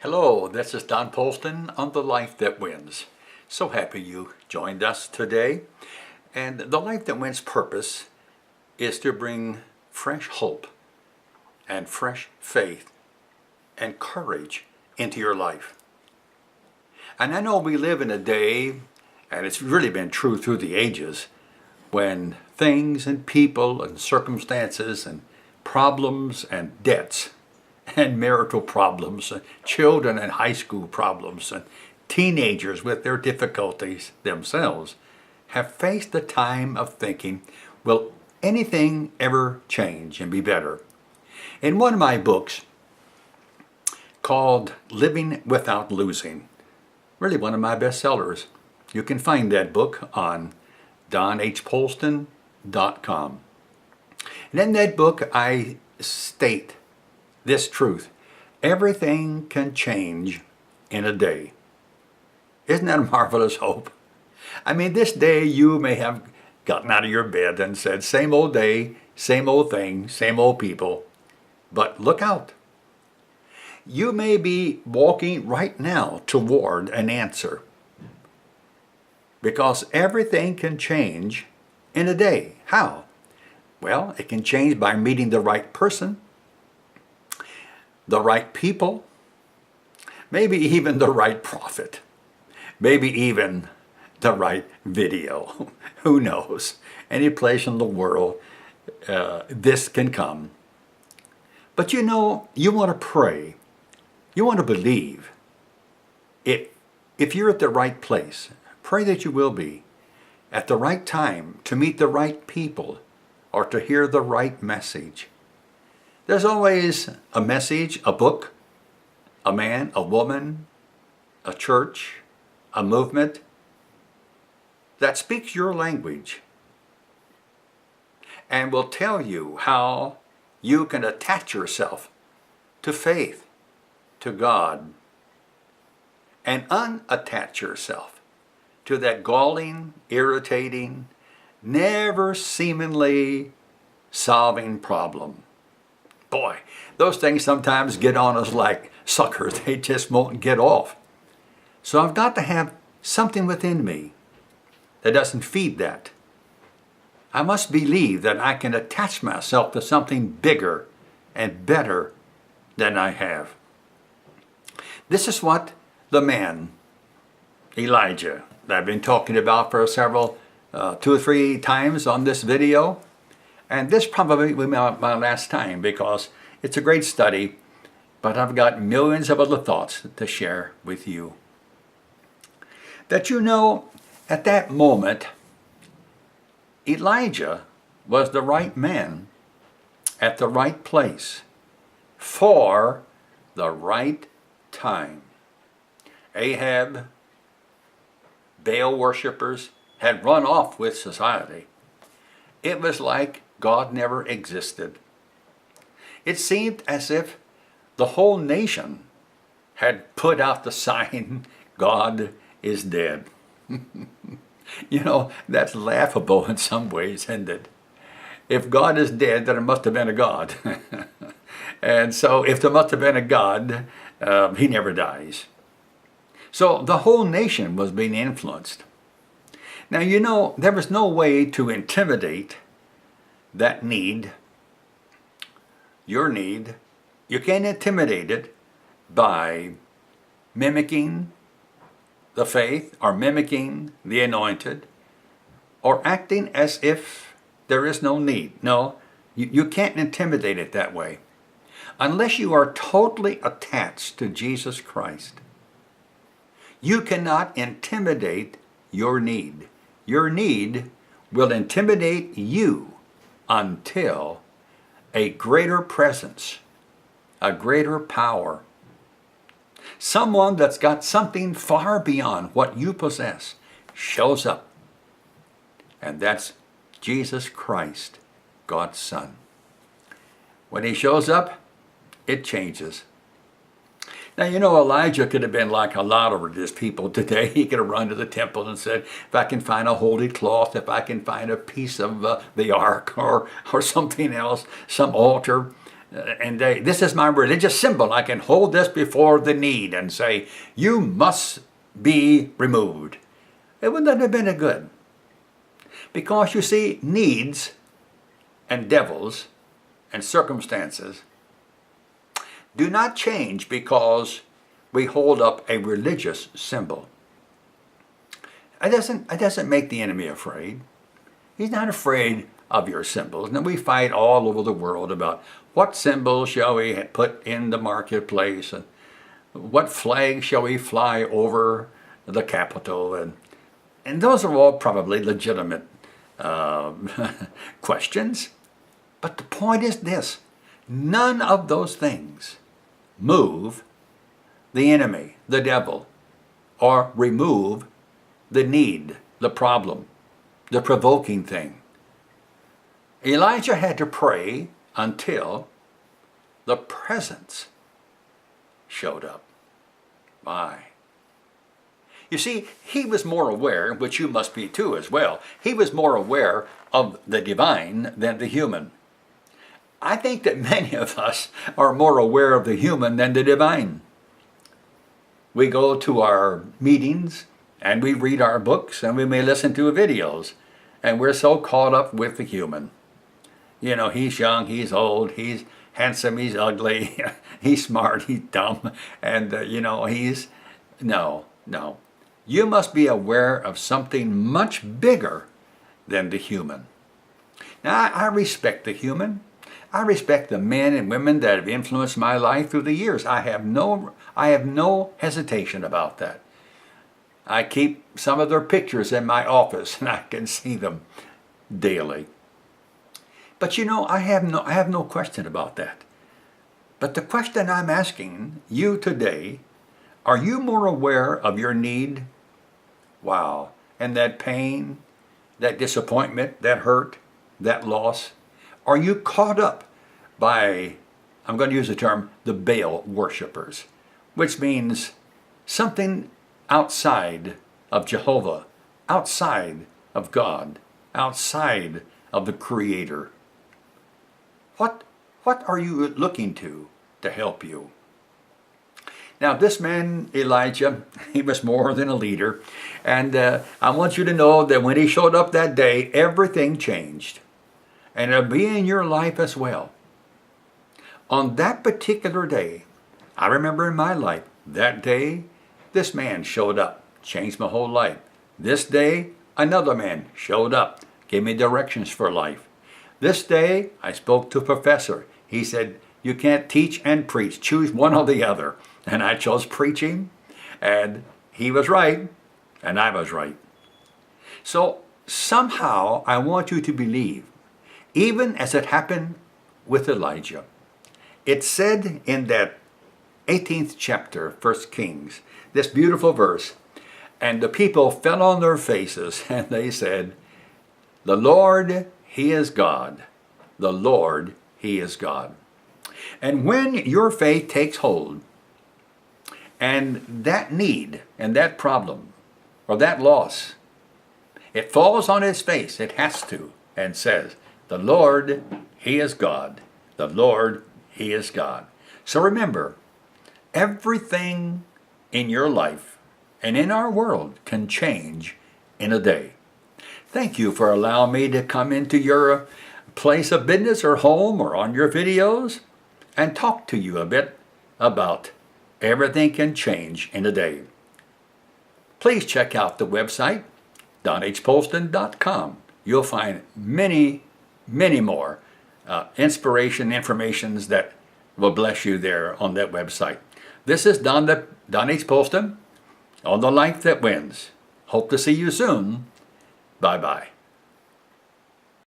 Hello, this is Don Polston on The Life That Wins. So happy you joined us today. And The Life That Wins purpose is to bring fresh hope and fresh faith and courage into your life. And I know we live in a day, and it's really been true through the ages, when things and people and circumstances and problems and debts and marital problems, and children and high school problems, and teenagers with their difficulties themselves have faced the time of thinking, will anything ever change and be better? In one of my books called Living Without Losing, really one of my bestsellers, you can find that book on donhpolston.com. And in that book I state this truth: everything can change in a day. Isn't that a marvelous hope? I mean, this day you may have gotten out of your bed and said, same old day, same old thing, same old people. But look out. You may be walking right now toward an answer, because everything can change in a day. How? Well, it can change by meeting the right person, the right people, maybe even the right prophet, maybe even the right video. Who knows? Any place in the world this can come. But you know, you want to pray. You want to believe. If you're at the right place, pray that you will be at the right time to meet the right people or to hear the right message. There's always a message, a book, a man, a woman, a church, a movement that speaks your language and will tell you how you can attach yourself to faith, to God, and unattach yourself to that galling, irritating, never seemingly solving problem. Boy, those things sometimes get on us like suckers. They just won't get off. So I've got to have something within me that doesn't feed that. I must believe that I can attach myself to something bigger and better than I have. This is what the man, Elijah, that I've been talking about for several, 2 or 3 times on this video. And this probably will be my last time, because it's a great study, but I've got millions of other thoughts to share with you. That you know, at that moment, Elijah was the right man at the right place for the right time. Ahab, Baal worshippers had run off with society. It was like God never existed. It seemed as if the whole nation had put out the sign, God is dead. You know, that's laughable in some ways, isn't it? If God is dead, then it must have been a God. And so if there must have been a God, he never dies. So the whole nation was being influenced. Now, you know, there was no way to intimidate that need, your need. You can't intimidate it by mimicking the faith or mimicking the anointed or acting as if there is no need. No, you can't intimidate it that way unless you are totally attached to Jesus Christ. You cannot intimidate your need. Your need will intimidate you until a greater presence, a greater power, someone that's got something far beyond what you possess shows up. And that's Jesus Christ, God's Son. When he shows up, it changes. Now, you know, Elijah could have been like a lot of his people today. He could have run to the temple and said, if I can find a holy cloth, if I can find a piece of the ark or something else, some altar, And this is my religious symbol. I can hold this before the need and say, you must be removed. It wouldn't have been a good. Because you see, needs and devils and circumstances do not change because we hold up a religious symbol. It doesn't make the enemy afraid. He's not afraid of your symbols. Now we fight all over the world about what symbols shall we put in the marketplace, and what flag shall we fly over the Capitol, and those are all probably legitimate questions. But the point is this: none of those things move the enemy, the devil, or remove the need, the problem, the provoking thing. Elijah had to pray until the presence showed up. Why? You see, he was more aware, which you must be too as well, he was more aware of the divine than the human. I think that many of us are more aware of the human than the divine. We go to our meetings and we read our books and we may listen to videos, and we're so caught up with the human. You know, he's young, he's old, he's handsome, he's ugly, he's smart, he's dumb, and no. You must be aware of something much bigger than the human. Now, I respect the human. I respect the men and women that have influenced my life through the years. I have no hesitation about that. I keep some of their pictures in my office, and I can see them daily. But you know, I have no question about that. But the question I'm asking you today, are you more aware of your need? Wow. And that pain, that disappointment, that hurt, that loss? Are you caught up by, I'm going to use the term, the Baal worshipers, which means something outside of Jehovah, outside of God, outside of the Creator? What are you looking to help you? Now, this man, Elijah, he was more than a leader. And I want you to know that when he showed up that day, everything changed. And it'll be in your life as well. On that particular day, I remember in my life, that day, this man showed up, changed my whole life. This day, another man showed up, gave me directions for life. This day, I spoke to a professor. He said, you can't teach and preach. Choose one or the other. And I chose preaching, and he was right, and I was right. So somehow I want you to believe, even as it happened with Elijah. It said in that 18th chapter, 1 Kings, this beautiful verse, and the people fell on their faces, and they said, the Lord, He is God. The Lord, He is God. And when your faith takes hold, and that need and that problem or that loss, it falls on its face, it has to, and says, the Lord, He is God. The Lord, He is God. So remember, everything in your life and in our world can change in a day. Thank you for allowing me to come into your place of business or home or on your videos and talk to you a bit about everything can change in a day. Please check out the website, donhposton.com. You'll find many more inspiration informations that will bless you there on that website. This is Don H. Poston on The Life That Wins. Hope to see you soon. Bye-bye.